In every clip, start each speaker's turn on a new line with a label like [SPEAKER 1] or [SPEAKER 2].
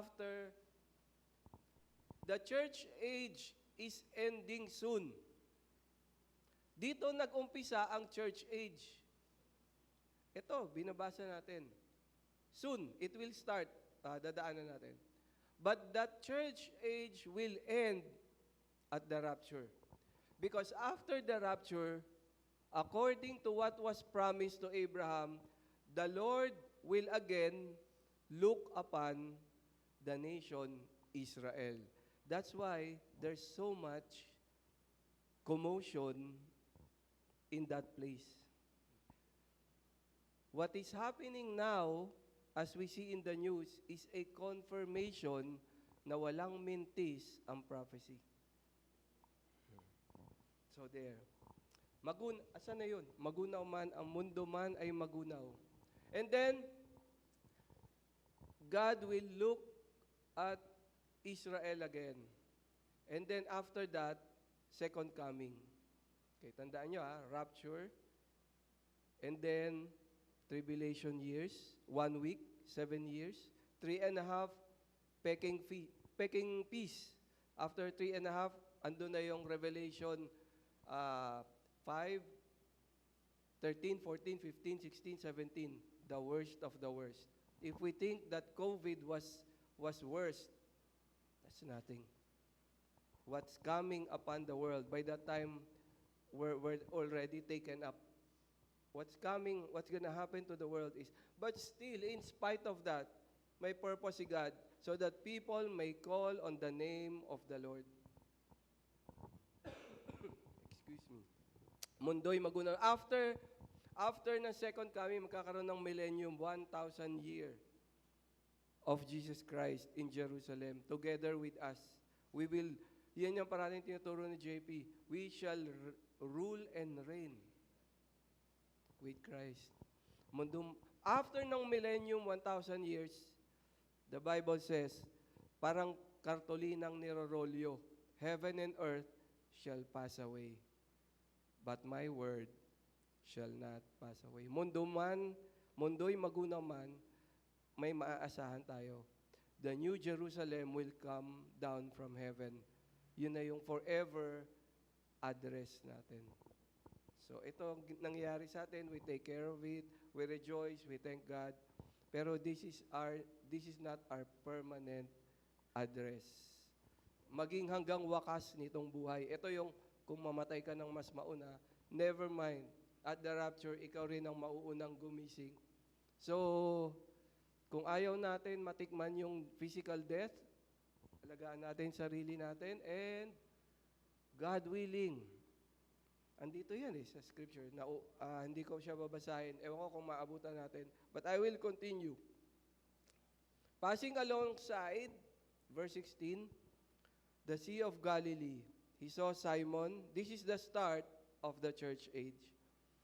[SPEAKER 1] after the church age is ending soon. Dito nag-umpisa ang church age. Ito, binabasa natin. Soon, it will start. Dadaanan natin. But that church age will end at the rapture. Because after the rapture, according to what was promised to Abraham, the Lord will again look upon the nation Israel. That's why there's so much commotion in that place. What is happening now, as we see in the news, is a confirmation na walang mintis ang prophecy. So there. Asan na yun? Magunaw man, ang mundo man ay magunaw. And then, God will look at Israel again. And then after that, second coming. Okay, tandaan nyo rapture. And then, tribulation years, 1 week, 7 years, 3.5, peking peace. After 3.5, andun na yung Revelation 5, 13, 14, 15, 16, 17, the worst of the worst. If we think that COVID was worst, that's nothing. What's coming upon the world, by that time, we're already taken up. What's going to happen to the world is, but still, in spite of that, may purpose si God, so that people may call on the name of the Lord. Excuse me. Mundo'y magunaw. After na second coming, magkakaroon ng millennium, 1,000 year of Jesus Christ in Jerusalem, together with us. We will, yan yung parating tinuturo ni JP, we shall rule and reign with Christ. After ng millennium, 1,000 years, the Bible says, parang kartolinang nirorolyo, heaven and earth shall pass away, but my word shall not pass away. Mundo'y magunaw man, may maaasahan tayo. The New Jerusalem will come down from heaven. Yun na yung forever address natin. So ito ang nangyayari sa atin, we take care of it, we rejoice, we thank God. Pero this is not our permanent address. Maging hanggang wakas nitong buhay. Ito yung kung mamatay ka ng mas mauna, never mind. At the rapture, ikaw rin ang mauunang gumising. So, kung ayaw natin matikman yung physical death, alagaan natin sarili natin, and God willing, andito yan sa scripture, na hindi ko siya babasahin. Ewan ko kung maabutan natin. But I will continue. Passing alongside, verse 16, the Sea of Galilee, he saw Simon. This is the start of the church age.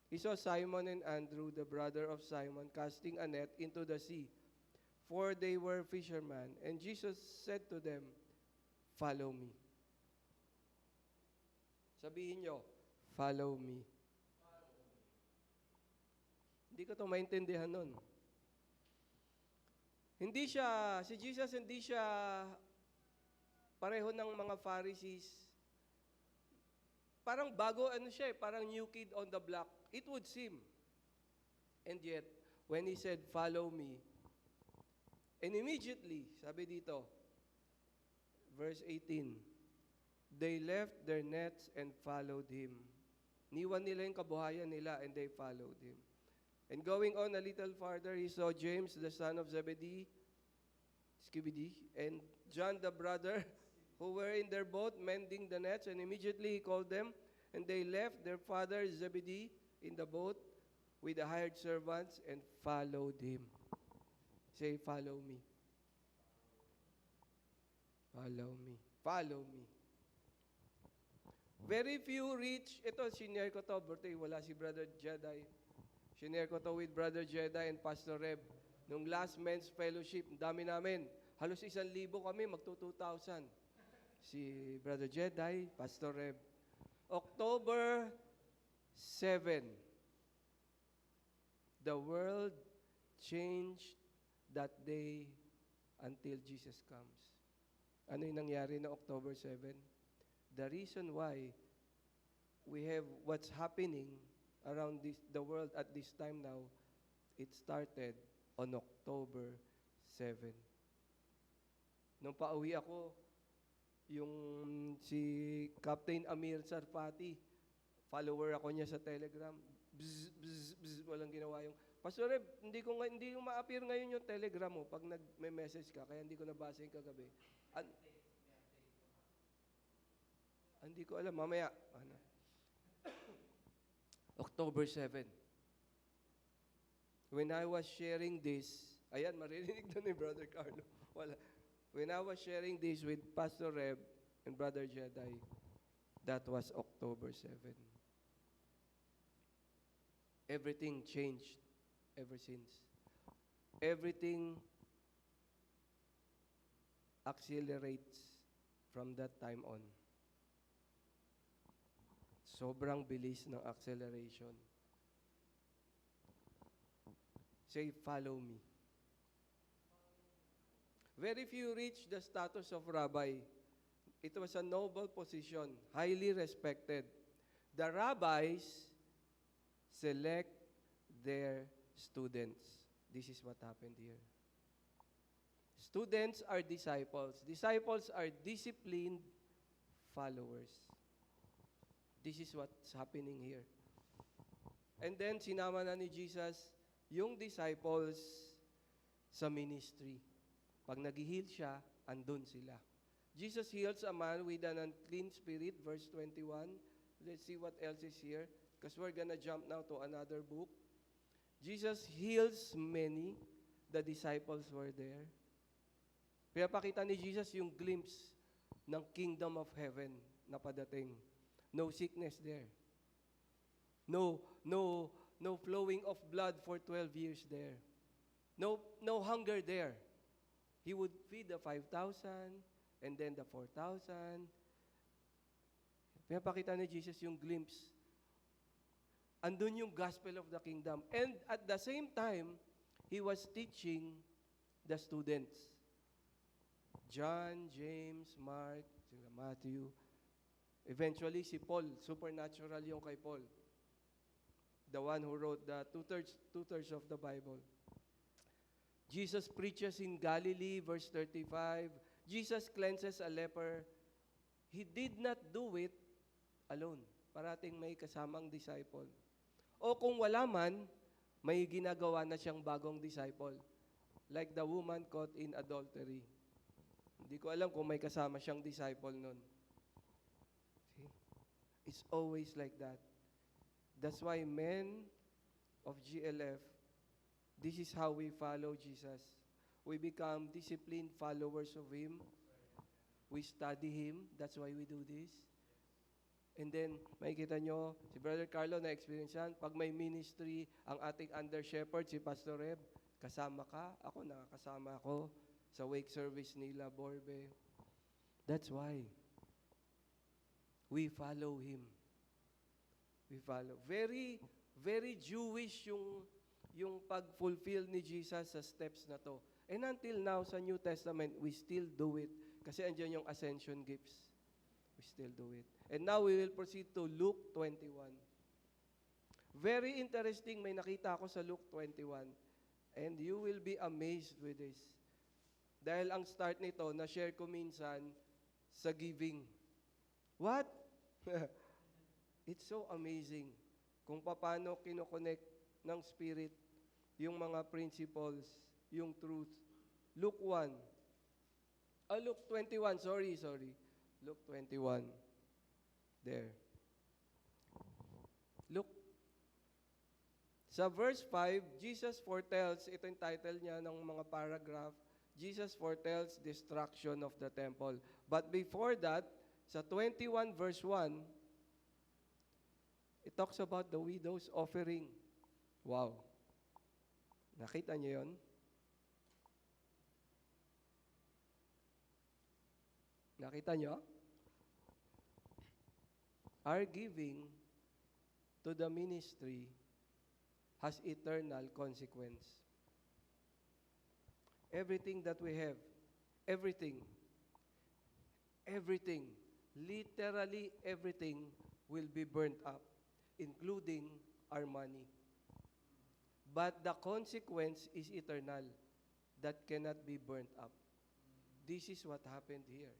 [SPEAKER 1] He saw Simon and Andrew, the brother of Simon, casting a net into the sea, for they were fishermen. And Jesus said to them, "Follow me." Sabihin nyo, "Follow me." Hindi ko ito maintindihan nun. Si Jesus hindi siya pareho ng mga Pharisees. Parang bago parang new kid on the block. It would seem. And yet, when he said, "Follow me," and immediately, sabi dito, verse 18, they left their nets and followed him. Niwan nila yung kabuhayan nila and they followed him. And going on a little farther, he saw James, the son of Zebedee, and John, the brother, who were in their boat mending the nets, and immediately he called them, and they left their father Zebedee in the boat with the hired servants and followed him. Say, "Follow me." Follow me. Follow me. Very few reach. Ito, sinare ko to. Birthday, wala si Brother Jedi. Sinare ko to with Brother Jedi and Pastor Reb. Nung last men's fellowship, dami namin. Halos 1,000 kami, magto-2,000. Si Brother Jedi, Pastor Reb. October 7, the world changed that day until Jesus comes. Ano yung nangyari na October 7? The reason why we have what's happening around the world at this time now, it started on October 7. Nung pauwi ako, yung si Captain Amir Sarfati, follower ako niya sa Telegram. Bzz, bzz, bzz, walang ginawa yung, Pastor Reb, hindi ko ma-appear ngayon yung Telegram mo pag nag-message ka, kaya hindi ko nabasa yung kagabi. Hindi ko alam, mamaya. Ano? October 7. When I was sharing this, ayan, maririnig doon ni Brother Carlo. Wala. When I was sharing this with Pastor Reb and Brother Jedi, that was October 7. Everything changed ever since. Everything accelerates from that time on. Sobrang bilis ng acceleration. Say, follow me. Very few reach the status of rabbi. It was a noble position, highly respected. The rabbis select their students. This is what happened here. Students are disciples. Disciples are disciplined followers. This is what's happening here. And then, sinama na ni Jesus yung disciples sa ministry. Pag nag-heal siya, andun sila. Jesus heals a man with an unclean spirit, verse 21. Let's see what else is here, because we're gonna jump now to another book. Jesus heals many. The disciples were there. Pinapakita ni Jesus yung glimpse ng kingdom of heaven na padating. No sickness there. No flowing of blood for 12 years there. No hunger there. He would feed the 5,000 and then the 4,000. Pinapakita ni Jesus yung glimpse. Andun yung gospel of the kingdom. And at the same time, He was teaching the students. John, James, Mark, Matthew. Eventually, si Paul, supernatural yung kay Paul. The one who wrote the two-thirds of the Bible. Jesus preaches in Galilee, verse 35. Jesus cleanses a leper. He did not do it alone. Parating may kasamang disciple. O kung wala man, may ginagawa na siyang bagong disciple. Like the woman caught in adultery. Hindi ko alam kung may kasama siyang disciple nun. See? It's always like that. That's why men of GLF, this is how we follow Jesus. We become disciplined followers of Him. We study Him. That's why we do this. And then, makikita nyo, si Brother Carlo na-experience yan. Pag may ministry, ang ating under-shepherd, si Pastor Reb, kasama ka, ako nakakasama ako sa wake service nila, Borbe. That's why we follow Him. We follow. Very, very Jewish yung pag-fulfill ni Jesus sa steps na to. And until now, sa New Testament, we still do it. Kasi andyan yung ascension gifts. We still do it. And now we will proceed to Luke 21. Very interesting, may nakita ako sa Luke 21. And you will be amazed with this. Dahil ang start nito, na-share ko minsan sa giving. What? It's so amazing kung paano kinoconnect ng Spirit yung mga principles, yung truth. Luke 1. Luke 21, sorry. Luke 21. There. Look. Sa verse 5, Jesus foretells, ito yung title niya ng mga paragraph, Jesus foretells destruction of the temple. But before that, sa 21 verse 1, it talks about the widow's offering. Wow. Nakita niyo yun? Nakita niyo? Our giving to the ministry has eternal consequence. Everything that we have, everything, everything, literally everything will be burnt up, including our money. But the consequence is eternal, that cannot be burnt up. This is what happened here.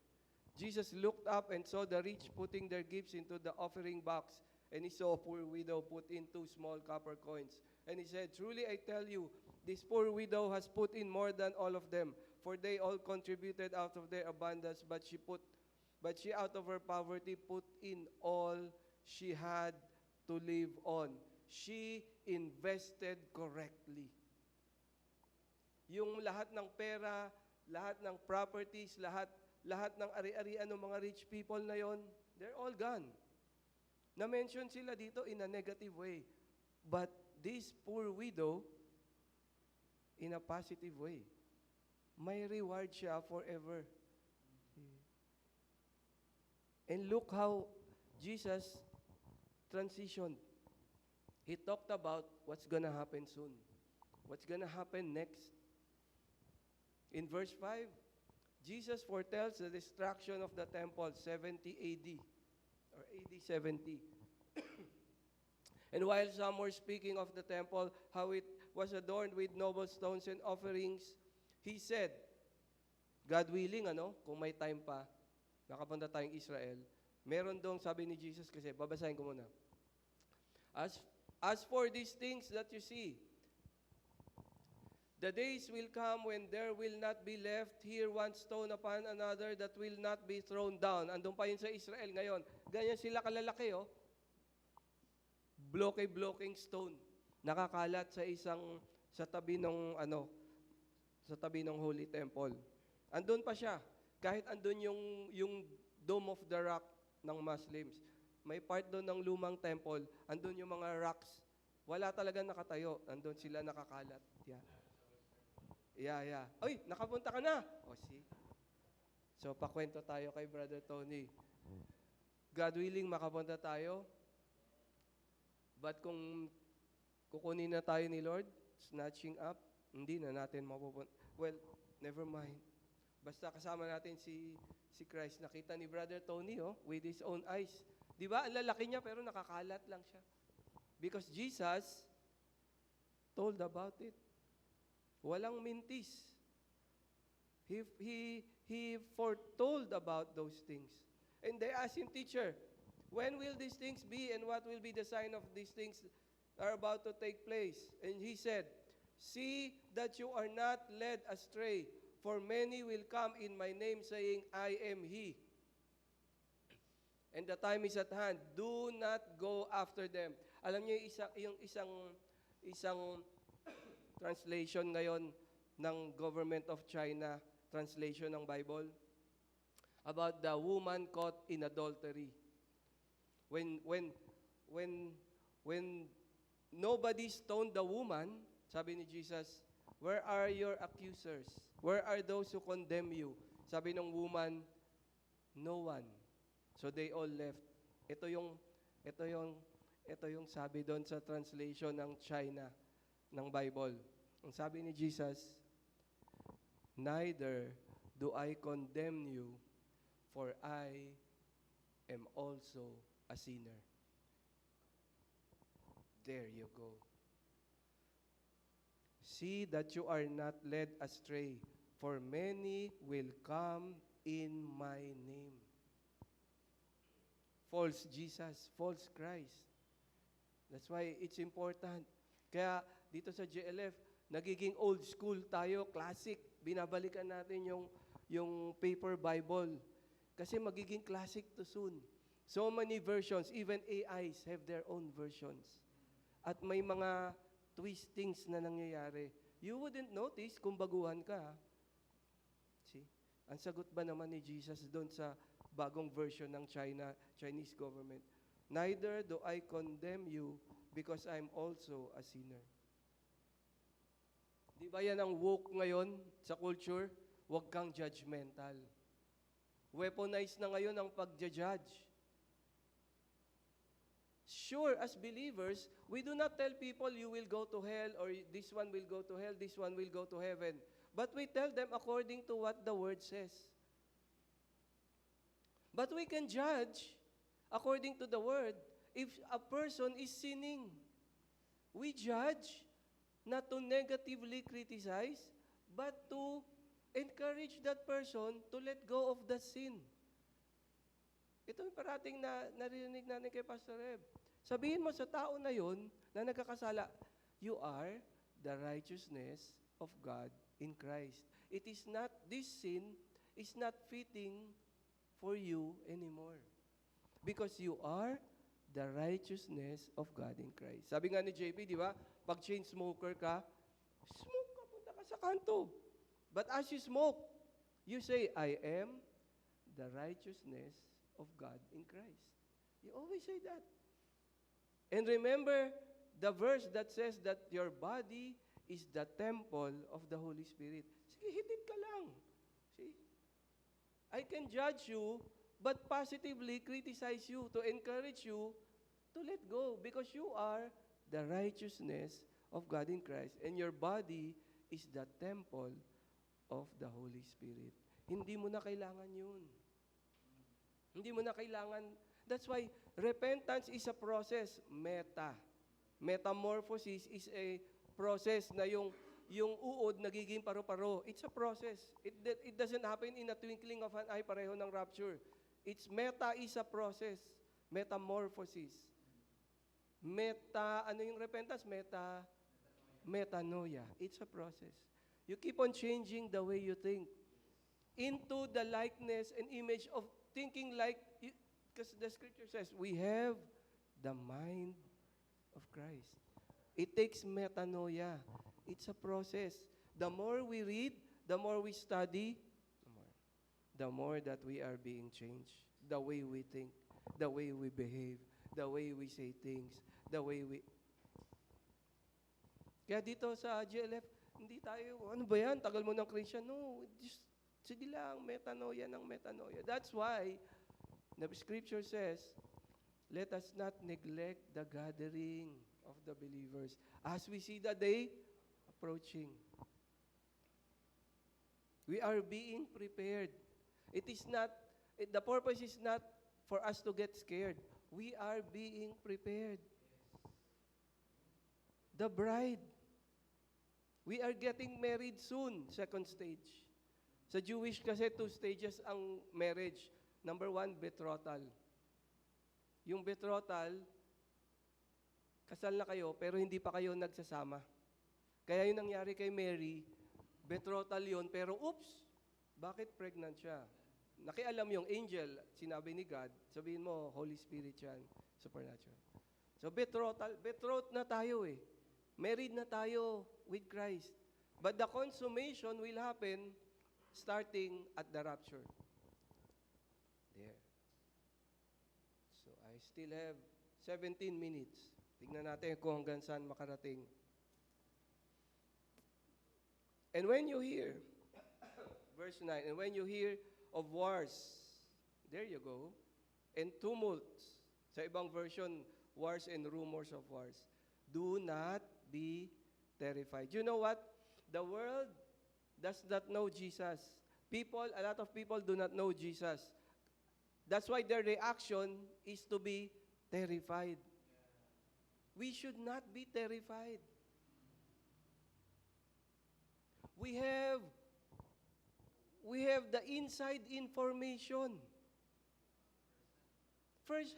[SPEAKER 1] Jesus looked up and saw the rich putting their gifts into the offering box, and he saw a poor widow put in 2 small copper coins. And he said, "Truly I tell you, this poor widow has put in more than all of them, for they all contributed out of their abundance, but she out of her poverty put in all she had to live on." She invested correctly. Yung lahat ng pera, lahat ng properties, lahat ng ari-arian ng mga rich people na yon, they're all gone. Na-mention sila dito in a negative way. But this poor widow, in a positive way, may reward siya forever. And look how Jesus transitioned. He talked about what's gonna happen soon. What's gonna happen next. In verse 5, Jesus foretells the destruction of the temple, 70 AD, or AD 70. And while some were speaking of the temple, how it was adorned with noble stones and offerings, he said, God willing, kung may time pa, nakapunta tayong Israel, meron dong sabi ni Jesus kasi, babasahin ko muna. As for these things that you see, the days will come when there will not be left here one stone upon another that will not be thrown down. Andun pa yun sa Israel ngayon. Ganyan sila kalalaki, Bloke-bloking stone. Nakakalat sa tabi ng Holy Temple. Andun pa siya. Kahit andun yung Dome of the Rock ng Muslims. May part doon ng lumang temple, andun yung mga rocks. Wala talaga nakatayo. Andun sila nakakalat. Yeah. Oy, nakapunta ka na. See? So, pakwento tayo kay Brother Tony. God willing, makapunta tayo. But kung kukunin na tayo ni Lord, snatching up, hindi na natin mapupunta. Well, never mind. Basta kasama natin si Christ. Nakita ni Brother Tony, with his own eyes. Di ba? Ang lalaki niya, pero nakakalat lang siya. Because Jesus told about it. Walang mintis. He foretold about those things. And they asked him, "Teacher, when will these things be, and what will be the sign of these things are about to take place?" And he said, "See that you are not led astray, for many will come in my name, saying, I am he. And the time is at hand. Do not go after them." Alam niyo, yung isang translation ngayon ng Government of China, translation ng Bible, about the woman caught in adultery. When nobody stoned the woman, sabi ni Jesus, "Where are your accusers? Where are those who condemn you?" Sabi ng woman, "No one." So they all left. Ito yung sabi doon sa translation ng China ng Bible. Ang sabi ni Jesus, "Neither do I condemn you, for I am also a sinner." There you go. See that you are not led astray, for many will come in my name. False Jesus, false Christ. That's why it's important. Kaya dito sa JLF, nagiging old school tayo, classic. Binabalikan natin yung paper Bible. Kasi magiging classic to soon. So many versions, even AIs have their own versions. At may mga twistings na nangyayari. You wouldn't notice kung baguhan ka. See? Ang sagot ba naman ni Jesus doon sa bagong version ng Chinese government? "Neither do I condemn you, because I'm also a sinner." Di ba yan ang woke ngayon sa culture? Huwag kang judgmental. Weaponized na ngayon ang pagja-judge. Sure, as believers, we do not tell people you will go to hell or this one will go to hell, this one will go to heaven. But we tell them according to what the Word says. But we can judge according to the Word if a person is sinning. We judge not to negatively criticize, but to encourage that person to let go of the sin. Ito yung parating na narinig natin kay Pastor Reb. Sabihin mo sa tao na yun, na nagkakasala, you are the righteousness of God in Christ. It is not, this sin is not fitting for you anymore. Because you are the righteousness of God in Christ. Sabi nga ni JP, di ba? Pag chain smoker ka, smoke ka, punta ka sa kanto. But as you smoke, you say, I am the righteousness of God in Christ. You always say that. And remember the verse that says that your body is the temple of the Holy Spirit. Sige, hidip ka lang. See? I can judge you, but positively criticize you, to encourage you to let go, because you are the righteousness of God in Christ, and your body is the temple of the Holy Spirit. Hindi mo na kailangan yun. Hindi mo na kailangan. That's why repentance is a process. Metamorphosis is a process na yung uod nagiging paru-paro. It's a process. It doesn't happen in a twinkling of an eye, pareho ng rapture. Meta is a process. Metamorphosis. Ano yung repentance? Metanoia. It's a process. You keep on changing the way you think into the likeness and image of thinking like, because the scripture says, we have the mind of Christ. It takes metanoia. It's a process. The more we read, the more we study, the more that we are being changed. The way we think, the way we behave, the way we say things, the way we... Kaya dito sa GLF, hindi tayo, ano ba yan? Tagal mo ng Christian. No, just, sige lang, metanoia ng metanoia. That's why, the scripture says, let us not neglect the gathering of the believers as we see the day approaching. We are being prepared. It is not, the purpose is not for us to get scared. We are being prepared. The bride. We are getting married soon, second stage. Sa Jewish kasi 2 stages ang marriage. Number 1, betrothal. Yung betrothal, kasal na kayo, pero hindi pa kayo nagsasama. Kaya yung nangyari kay Mary, betrothal yun, pero oops, bakit pregnant siya? Nakialam yung angel, sinabi ni God, sabihin mo, Holy Spirit yan, supernatural. So betrothed na tayo eh. Married na tayo with Christ. But the consummation will happen starting at the rapture. There. So I still have 17 minutes. Tingnan natin kung hanggang saan makarating. And when you hear, verse 9, and when you hear of wars, there you go, and tumults, sa ibang version, wars and rumors of wars, do not be terrified. You know what? The world does not know Jesus. A lot of people do not know Jesus. That's why their reaction is to be terrified. We should not be terrified. We have the inside information. First,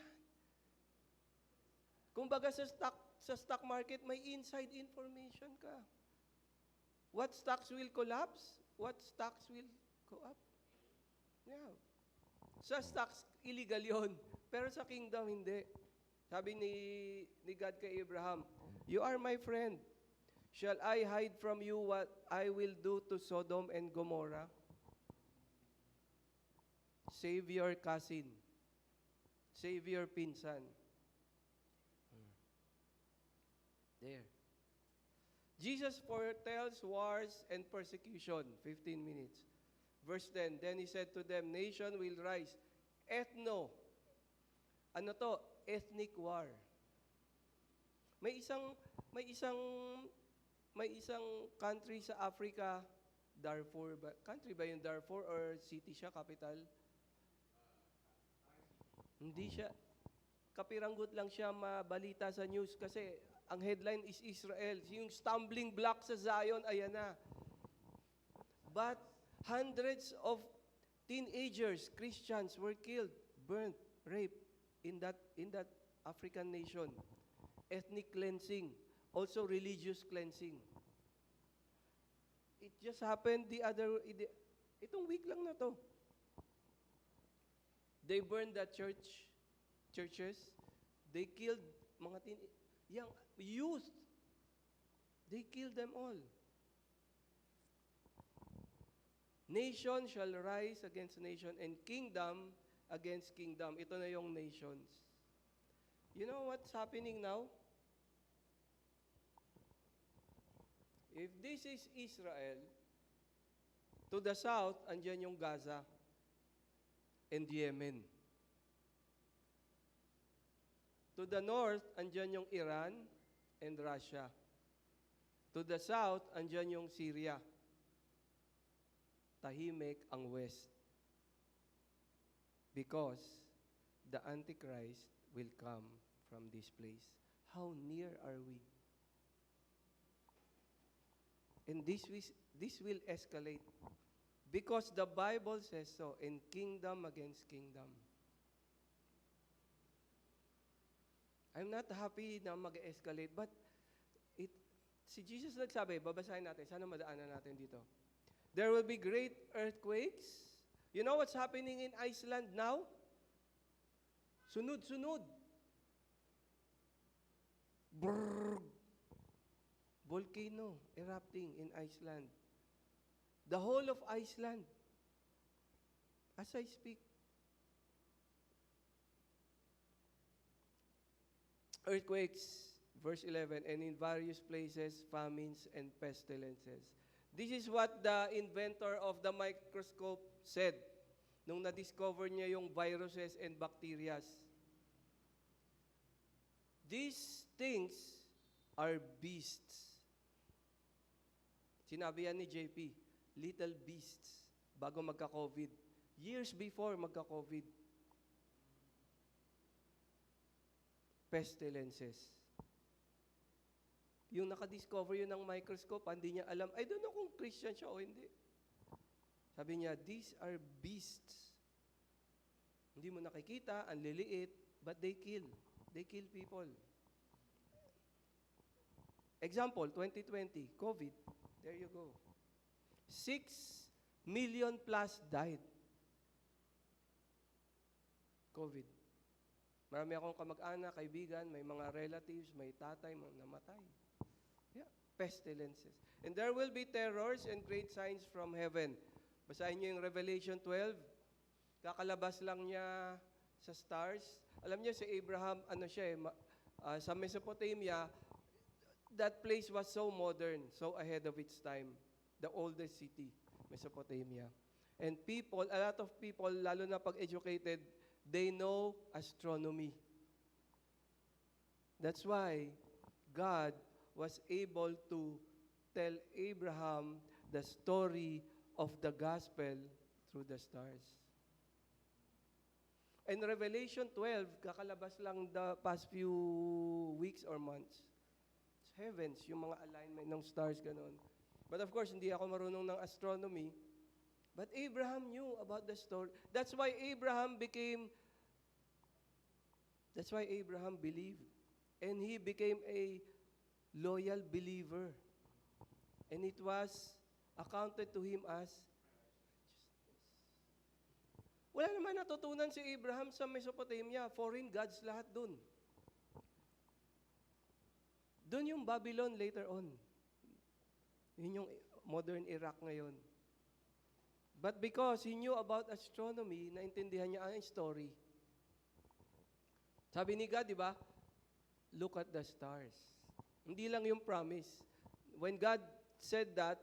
[SPEAKER 1] kumbaga sa stock market, may inside information ka. What stocks will collapse? What stocks will go up? Yeah. Sa stocks, illegal yon. Pero sa kingdom, hindi. Sabi ni God kay Abraham, you are my friend. Shall I hide from you what I will do to Sodom and Gomorrah? Save your cousin. Save your pinsan. There. Jesus foretells wars and persecution. 15 minutes. Verse 10, then he said to them, nation will rise. Ano to? Ethnic war. May isang country sa Africa, Darfur ba? Country ba yung Darfur or city siya, capital? Hindi siya. Kapiranggot lang siya mabalita sa news kasi ang headline is Israel. Yung stumbling block sa Zion, ayan na. But hundreds of teenagers, Christians, were killed, burnt, raped in that African nation. Ethnic cleansing, also religious cleansing. It just happened itong week lang na to. They burned the churches. They killed mga young youth. They killed them all. Nation shall rise against nation and kingdom against kingdom. Ito na yung nations. You know what's happening now? If this is Israel, to the south, andyan yung Gaza and Yemen. To the north, andyan yung Iran and Russia. To the south, andyan yung Syria. Tahimik ang west. Because the Antichrist will come from this place. How near are we? And this will escalate. Because the Bible says so, in kingdom against kingdom. I'm not happy na mag-escalate, but si Jesus nagsabi, babasahin natin, sana madaanan natin dito. There will be great earthquakes. You know what's happening in Iceland now? Sunod-sunod. Brrr. Volcano erupting in Iceland. The whole of Iceland. As I speak. Earthquakes, verse 11, and in various places, famines and pestilences. This is what the inventor of the microscope said nung na-discover niya yung viruses and bacterias. These things are beasts. Sinabi yan ni JP, little beasts, bago magka-COVID. Years before magka-COVID. Pestilences. Yung nakadiscover yun ng microscope, hindi niya alam, I don't know kung Christian siya o hindi. Sabi niya, these are beasts. Hindi mo nakikita, ang liliit, but they kill. They kill people. Example, 2020, COVID. There you go. 6 million plus died. COVID. Marami akong kamag-anak, kaibigan, may mga relatives, may tatay, namatay. Yeah, pestilences. And there will be terrors and great signs from heaven. Basahin niyo yung Revelation 12. Kakalabas lang niya sa stars. Alam niyo si Abraham, sa Mesopotamia, that place was so modern, so ahead of its time. The oldest city, Mesopotamia. And a lot of people, lalo na pag-educated, they know astronomy. That's why God was able to tell Abraham the story of the gospel through the stars. And Revelation 12, kakalabas lang the past few weeks or months. Heavens, yung mga alignment ng stars, ganun. But of course, hindi ako marunong ng astronomy. But Abraham knew about the story. That's why Abraham believed. And he became a loyal believer. And it was accounted to him as righteousness. Wala naman natutunan si Abraham sa Mesopotamia. Foreign gods lahat dun. Doon yung Babylon later on. Yun yung modern Iraq ngayon. But because he knew about astronomy, naintindihan niya ang story. Sabi ni God, di ba? Look at the stars. Hindi lang yung promise. When God said that,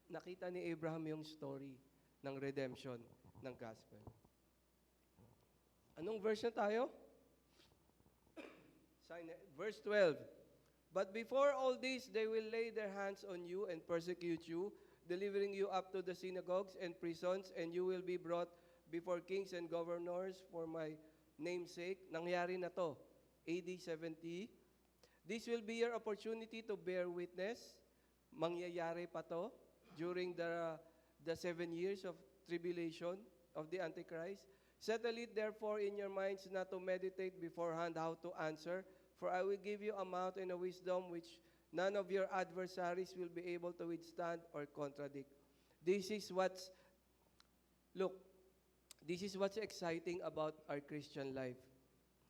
[SPEAKER 1] nakita ni Abraham yung story ng redemption ng gospel. Anong verse na tayo? Verse 12. But before all this, they will lay their hands on you and persecute you. delivering you up to the synagogues and prisons, and you will be brought before kings and governors for my name's sake. Nangyari na to, AD 70. This will be your opportunity to bear witness. Mangyayari pa to during the 7 years of tribulation of the Antichrist. Settle it therefore in your minds not to meditate beforehand how to answer, for I will give you a mouth and a wisdom which none of your adversaries will be able to withstand or contradict. This is what's exciting about our Christian life.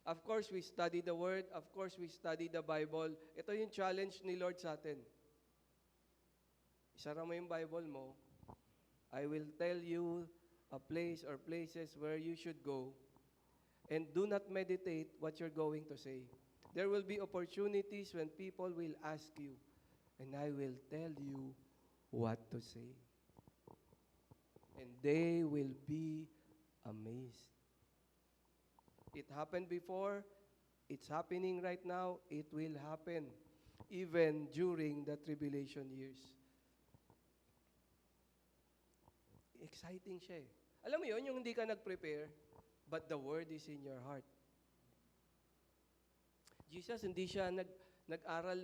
[SPEAKER 1] Of course, we study the Word. Of course, we study the Bible. Ito yung challenge ni Lord sa atin. Isara mo yung Bible mo. I will tell you a place or places where you should go, and do not meditate what you're going to say. There will be opportunities when people will ask you, and I will tell you what to say. And they will be amazed. It happened before, it's happening right now, it will happen even during the tribulation years. Exciting siya eh. Alam mo yun, yung hindi ka nag-prepare, but the word is in your heart. Jesus, hindi siya nag-aral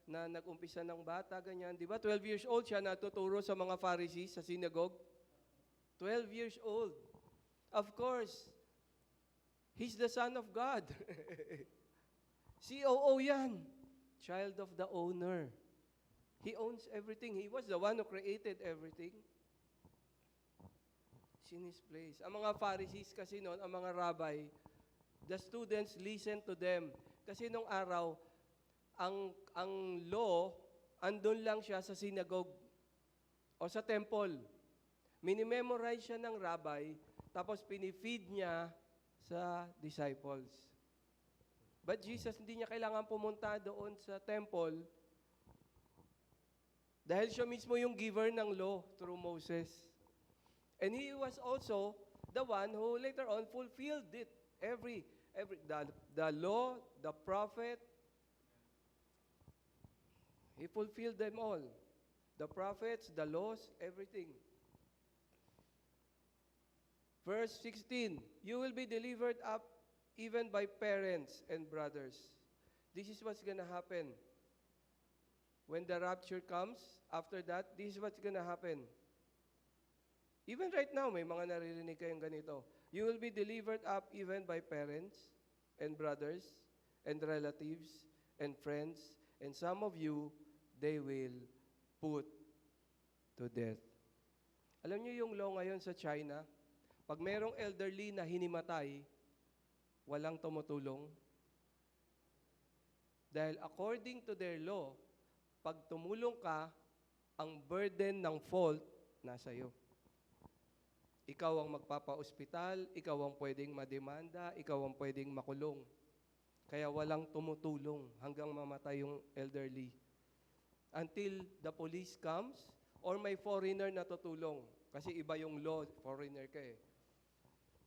[SPEAKER 1] na nag-umpisa ng bata, ganyan. Di ba? 12 years old siya natuturo sa mga Pharisees sa synagogue. 12 years old. Of course, he's the Son of God. COO yan. Child of the owner. He owns everything. He was the one who created everything. It's in His place. Ang mga Pharisees kasi noon, ang mga rabbi, the students listen to them. Kasi nung araw, ang law, andun lang siya sa synagogue o sa temple. Minimemorize siya ng rabbi, tapos pinifeed niya sa disciples. But Jesus, hindi niya kailangan pumunta doon sa temple dahil siya mismo yung giver ng law through Moses. And He was also the one who later on fulfilled it. The law, the prophet, He fulfilled them all. The prophets, the laws, everything. Verse 16, you will be delivered up even by parents and brothers. This is what's going to happen. When the rapture comes, after that, this is what's going to happen. Even right now, may mga naririnig kayong ganito. You will be delivered up even by parents and brothers and relatives and friends, and some of you, they will put to death. Alam niyo yung law ngayon sa China, pag merong elderly na hinimatay, walang tumutulong. Dahil according to their law, pag tumulong ka, ang burden ng fault nasa iyo. Ikaw ang magpapa-ospital, ikaw ang pwedeng mademanda, ikaw ang pwedeng makulong. Kaya walang tumutulong hanggang mamatay yung elderly. Until the police comes, or may foreigner na tutulong. Kasi iba yung law, foreigner ka eh.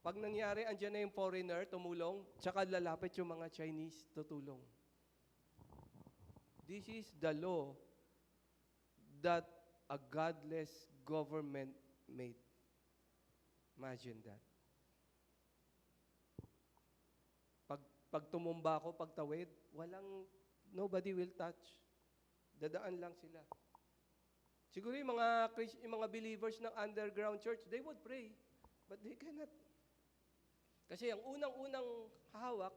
[SPEAKER 1] Pag nangyari, andyan na yung foreigner, tumulong, tsaka lalapit yung mga Chinese, tutulong. This is the law that a godless government made. Imagine that. Pag tumumba ako, pagtawid, nobody will touch. Dadaan lang sila. Siguro yung mga believers ng underground church, they would pray, but they cannot. Kasi ang unang-unang hawak,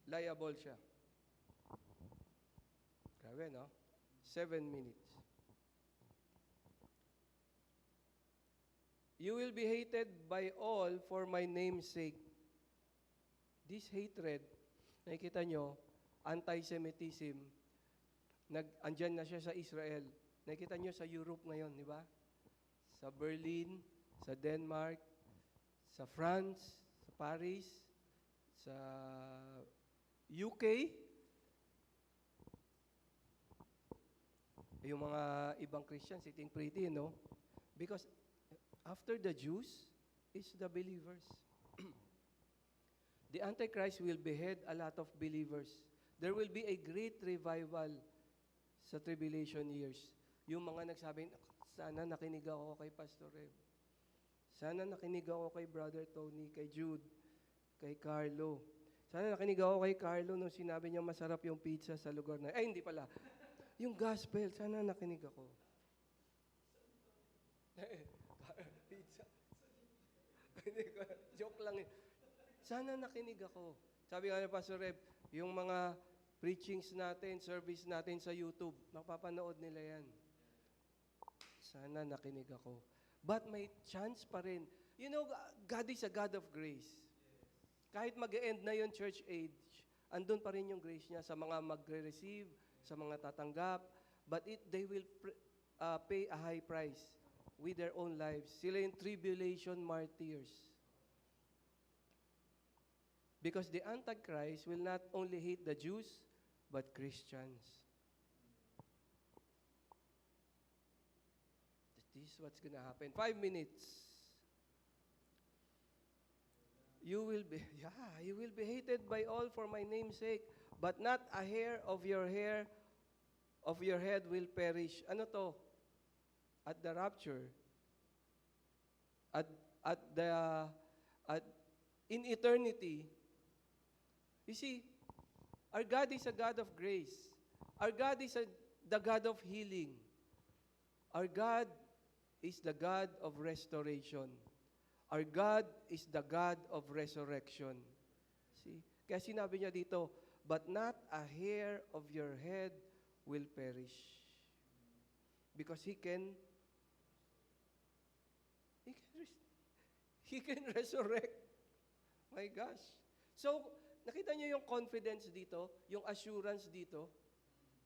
[SPEAKER 1] liable siya. Grabe, no? 7 minutes. You will be hated by all for my name's sake. This hatred, nakikita nyo, anti-Semitism, andyan na siya sa Israel. Nakikita nyo sa Europe ngayon, di ba? Sa Berlin, sa Denmark, sa France, sa Paris, sa UK, yung mga ibang Christians sitting pretty, no? Because after the Jews is the believers. The Antichrist will behead a lot of believers. There will be a great revival sa tribulation years. Yung mga nagsabing, Sana nakinig ako kay Pastor Rev. Sana nakinig ako kay Brother Tony, kay Jude, kay Carlo. Sana nakinig ako kay Carlo nung sinabi niya masarap yung pizza sa lugar na... Ay, hindi pala. Yung gospel, sana nakinig ako. Pizza. Joke lang eh. Sana nakinig ako. Sabi nga ni Pastor Rev, yung mga preachings natin, service natin sa YouTube, mapapanood nila yan. Sana nakinig ako. But may chance pa rin. You know, God is a God of grace. Kahit mag-end na yung church age, andun pa rin yung grace niya sa mga magre-receive, sa mga tatanggap, but they will pay a high price with their own lives. Sila yung tribulation martyrs. Because the Antichrist will not only hate the Jews, but Christians. This is what's gonna happen. 5 minutes. You will be hated by all for my name's sake, but not a hair of your head will perish. Ano to? At the rapture. In eternity. You see, our God is a God of grace. Our God is the God of healing. Our God is the God of restoration. Our God is the God of resurrection. See? Kaya sinabi niya dito, but not a hair of your head will perish. Because He can resurrect. My gosh. So, nakita niyo yung confidence dito, yung assurance dito,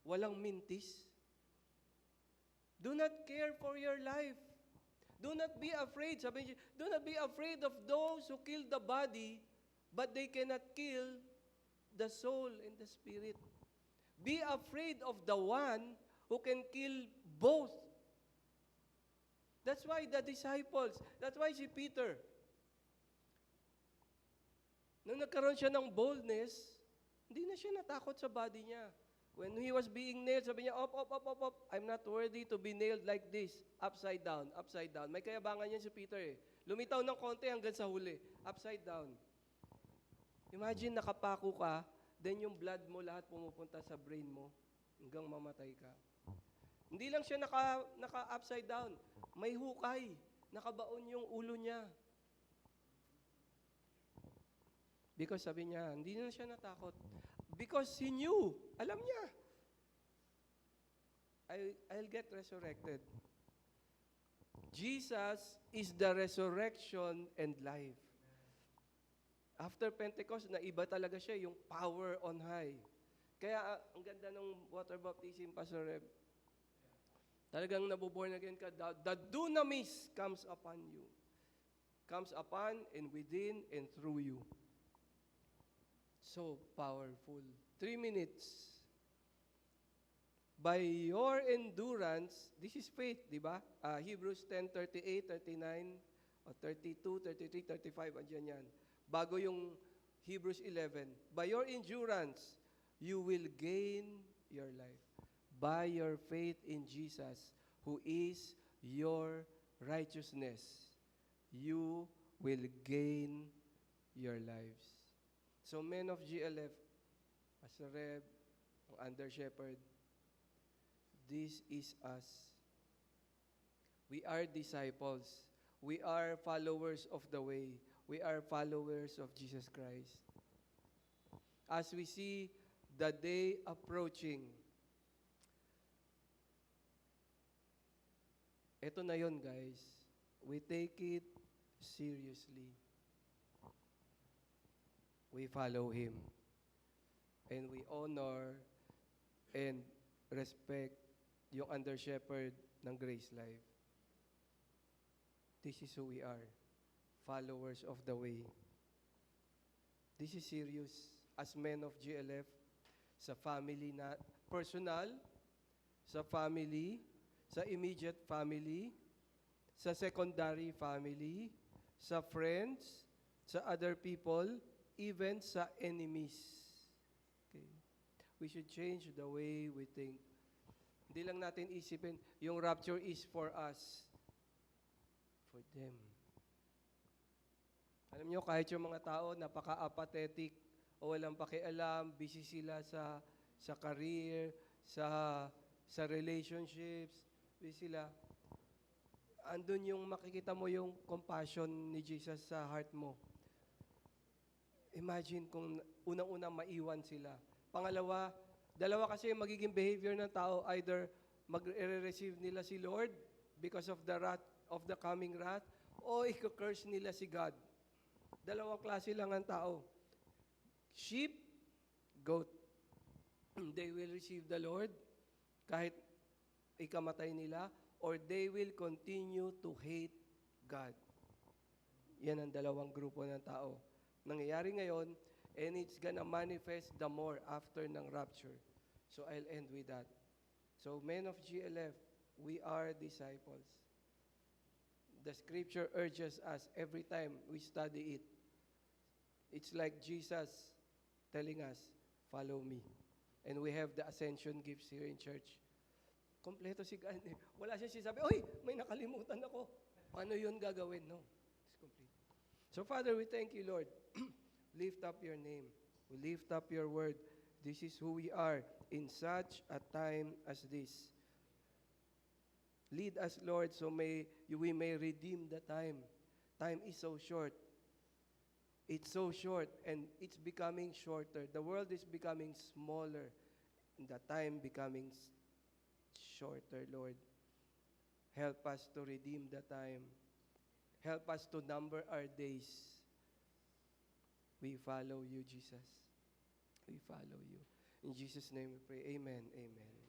[SPEAKER 1] walang mintis. Do not care for your life. Do not be afraid. Sabi niya, do not be afraid of those who kill the body, but they cannot kill the soul and the spirit. Be afraid of the one who can kill both. That's why the disciples, that's why si Peter, nung nagkaroon siya ng boldness, hindi na siya natakot sa body niya. When he was being nailed, sabi niya, up. I'm not worthy to be nailed like this. Upside down. May kayabangan yan si Peter eh. Lumitaw ng konti hanggang sa huli. Upside down. Imagine nakapako ka, then yung blood mo lahat pumupunta sa brain mo hanggang mamatay ka. Hindi lang siya naka-upside down. May hukay. Nakabaon yung ulo niya. Because sabi niya, hindi na siya natakot. Because he knew. Alam niya. I'll get resurrected. Jesus is the resurrection and life. After Pentecost, naiba talaga siya, yung power on high. Kaya ang ganda ng water baptism, Pastor Reb. Talagang nabuborn again ka. The dunamis comes upon you. Comes upon and within and through you. So powerful. 3 minutes. By your endurance, this is faith, di ba? Hebrews 10:38, 39, o 32, 33, 35, andyan yan. Bago yung Hebrews 11. By your endurance, you will gain your life. By your faith in Jesus, who is your righteousness, you will gain your lives. So men of GLF, Pastor Reb, ang under shepherd, this is us. We are disciples. We are followers of the way. We are followers of Jesus Christ. As we see the day approaching, eto na yon, guys. We take it seriously. We follow Him. And we honor and respect yung under shepherd ng Grace Life. This is who we are. Followers of the way. This is serious. As men of GLF, sa family na personal, sa family, sa immediate family, sa secondary family, sa friends, sa other people, even sa enemies. Okay. We should change the way we think. Hindi lang natin isipin, yung rapture is for us, for them. Alam nyo, kahit yung mga tao, napaka-apathetic o walang pakialam, busy sila sa career, sa relationships, busy sila. Andun yung makikita mo yung compassion ni Jesus sa heart mo. Imagine kung unang-unang maiwan sila. Pangalawa, dalawa kasi yung magiging behavior ng tao, either mag-receive nila si Lord because of the wrath of the coming wrath, o i-curse nila si God. Dalawang klase lang ang tao. Sheep, goat. They will receive the Lord kahit ikamatay nila, or they will continue to hate God. Yan ang dalawang grupo ng tao. Nangyayari ngayon, and it's gonna manifest the more after ng rapture. So I'll end with that. So men of GLF, we are disciples. The scripture urges us every time we study it. It's like Jesus telling us, follow me. And we have the ascension gifts here in church. Kompleto si God. Wala siya sinasabi, oy, may nakalimutan ako. Paano yun gagawin? No, it's complete. So Father, we thank you, Lord. Lift up your name. We lift up your word. This is who we are in such a time as this. Lead us, Lord, so we may redeem the time. Time is so short. It's so short, and it's becoming shorter. The world is becoming smaller, and the time becoming shorter, Lord. Help us to redeem the time. Help us to number our days. We follow you, Jesus. We follow you. In Jesus' name we pray. Amen. Amen.